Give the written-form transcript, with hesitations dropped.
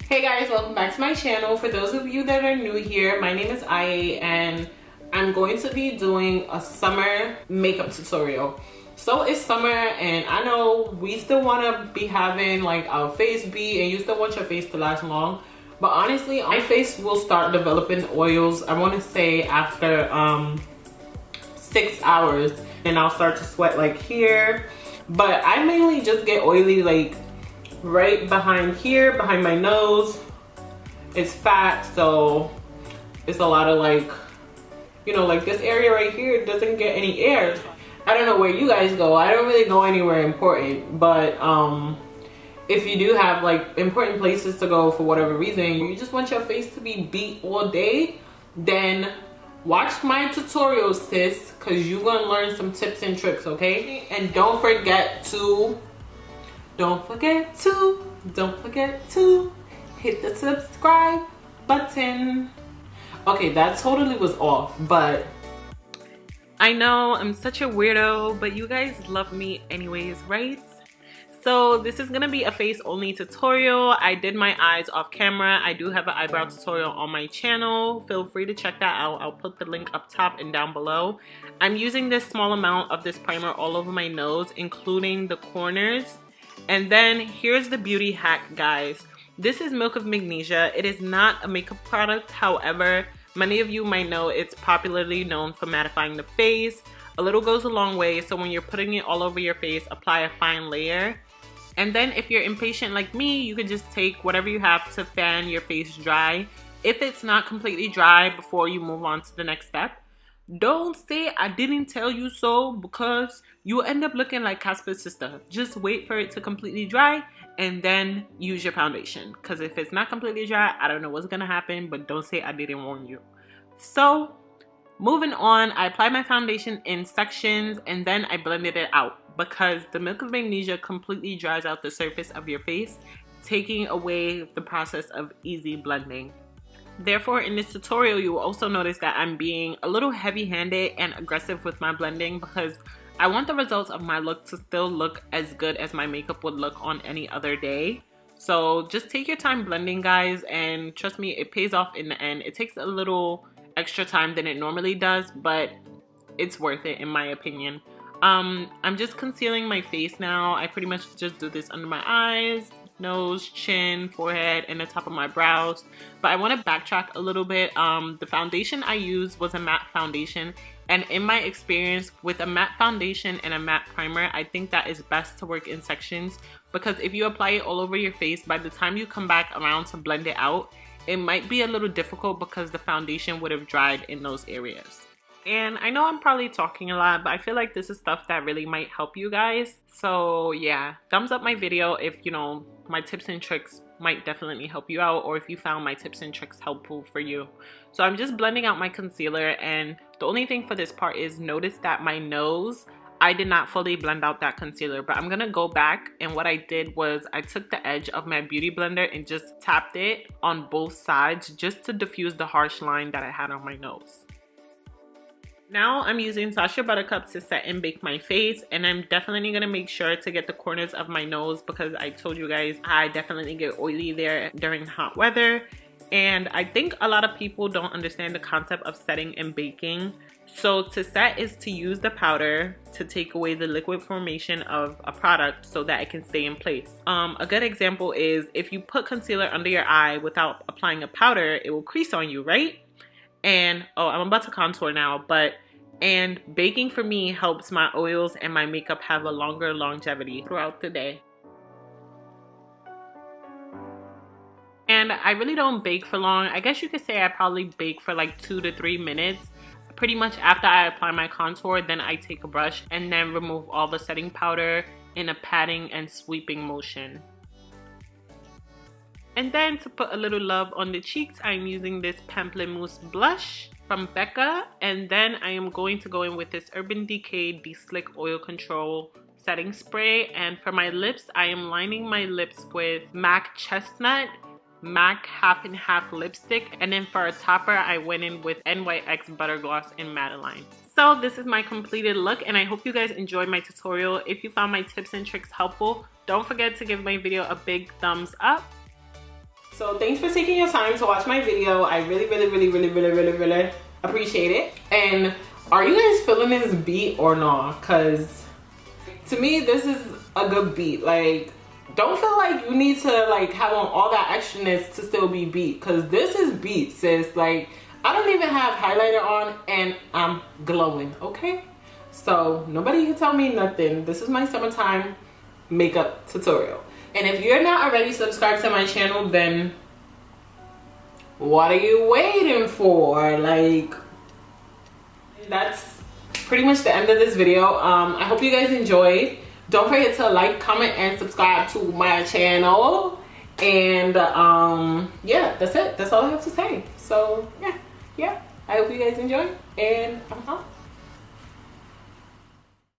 Hey guys, welcome back to my channel. For those of you that are new here, my name is Ia and I'm going to be doing a summer makeup tutorial. So it's summer and I know we still want to be having like our face beat and you still want your face to last long. But honestly, my face will start developing oils, I want to say after 6 hours. And I'll start to sweat like here. But I mainly just get oily like right behind here, behind my nose. It's fat, so it's a lot of like, you know, like this area right here doesn't get any air. I don't know where you guys go. I don't really go anywhere important, but if you do have like important places to go for whatever reason, you just want your face to be beat all day, then watch my tutorial, sis, because you're gonna learn some tips and tricks, okay? And don't forget to hit the subscribe button. Okay, that totally was off, but I know I'm such a weirdo, but you guys love me anyways, right? So this is gonna be a face only tutorial. I did my eyes off camera. I do have an eyebrow tutorial on my channel. Feel free to check that out. I'll put the link up top and down below. I'm using this small amount of this primer all over my nose, including the corners. And then here's the beauty hack, guys. This is Milk of Magnesia. It is not a makeup product. However, many of you might know it's popularly known for mattifying the face. A little goes a long way, so when you're putting it all over your face, apply a fine layer. And then if you're impatient like me, you can just take whatever you have to fan your face dry. If it's not completely dry before you move on to the next step, don't say I didn't tell you so, because you'll end up looking like Casper's sister. Just wait for it to completely dry and then use your foundation. Because if it's not completely dry, I don't know what's gonna happen, but don't say I didn't warn you. So moving on, I applied my foundation in sections and then I blended it out, because the Milk of Magnesia completely dries out the surface of your face, taking away the process of easy blending. Therefore, in this tutorial, you will also notice that I'm being a little heavy-handed and aggressive with my blending, because I want the results of my look to still look as good as my makeup would look on any other day. So just take your time blending, guys, and trust me, it pays off in the end. It takes a little extra time than it normally does, but it's worth it in my opinion. I'm just concealing my face now. I pretty much just do this under my eyes, nose, chin, forehead, and the top of my brows. But I want to backtrack a little bit. The foundation I used was a matte foundation, and in my experience with a matte foundation and a matte primer, I think that is best to work in sections, because if you apply it all over your face, by the time you come back around to blend it out, it might be a little difficult because the foundation would have dried in those areas. And I know I'm probably talking a lot, but I feel like this is stuff that really might help you guys. So yeah, thumbs up my video if, you know, my tips and tricks might definitely help you out, or if you found my tips and tricks helpful for you. So I'm just blending out my concealer, and the only thing for this part is notice that my nose, I did not fully blend out that concealer, but I'm gonna go back, and what I did was I took the edge of my beauty blender and just tapped it on both sides just to diffuse the harsh line that I had on my nose. Now I'm using Sacha Buttercup to set and bake my face, and I'm definitely going to make sure to get the corners of my nose, because I told you guys I definitely get oily there during hot weather. And I think a lot of people don't understand the concept of setting and baking. So to set is to use the powder to take away the liquid formation of a product so that it can stay in place. A good example is if you put concealer under your eye without applying a powder, it will crease on you, right? And oh, I'm about to contour now, and baking for me helps my oils and my makeup have a longer longevity throughout the day. And I really don't bake for long. I guess you could say I probably bake for like 2 to 3 minutes. Pretty much after I apply my contour, then I take a brush and then remove all the setting powder in a patting and sweeping motion. And then to put a little love on the cheeks, I'm using this Pamplemousse blush from Becca. And then I am going to go in with this Urban Decay De-Slick Oil Control setting spray. And for my lips, I am lining my lips with MAC Chestnut, MAC Half and Half lipstick. And then for a topper, I went in with NYX Butter Gloss in Madeline. So this is my completed look, and I hope you guys enjoyed my tutorial. If you found my tips and tricks helpful, don't forget to give my video a big thumbs up. So thanks for taking your time to watch my video. I really appreciate it. And are you guys feeling this beat or not? Because to me, this is a good beat. Like, don't feel like you need to like have on all that extraness to still be beat, because this is beat, sis. Like, I don't even have highlighter on and I'm glowing, okay? So nobody can tell me nothing. This is my summertime makeup tutorial. And if you're not already subscribed to my channel, then what are you waiting for? Like, that's pretty much the end of this video. I hope you guys enjoyed. Don't forget to like, comment, and subscribe to my channel. And yeah, that's it. That's all I have to say. So yeah, I hope you guys enjoy, and I'm out.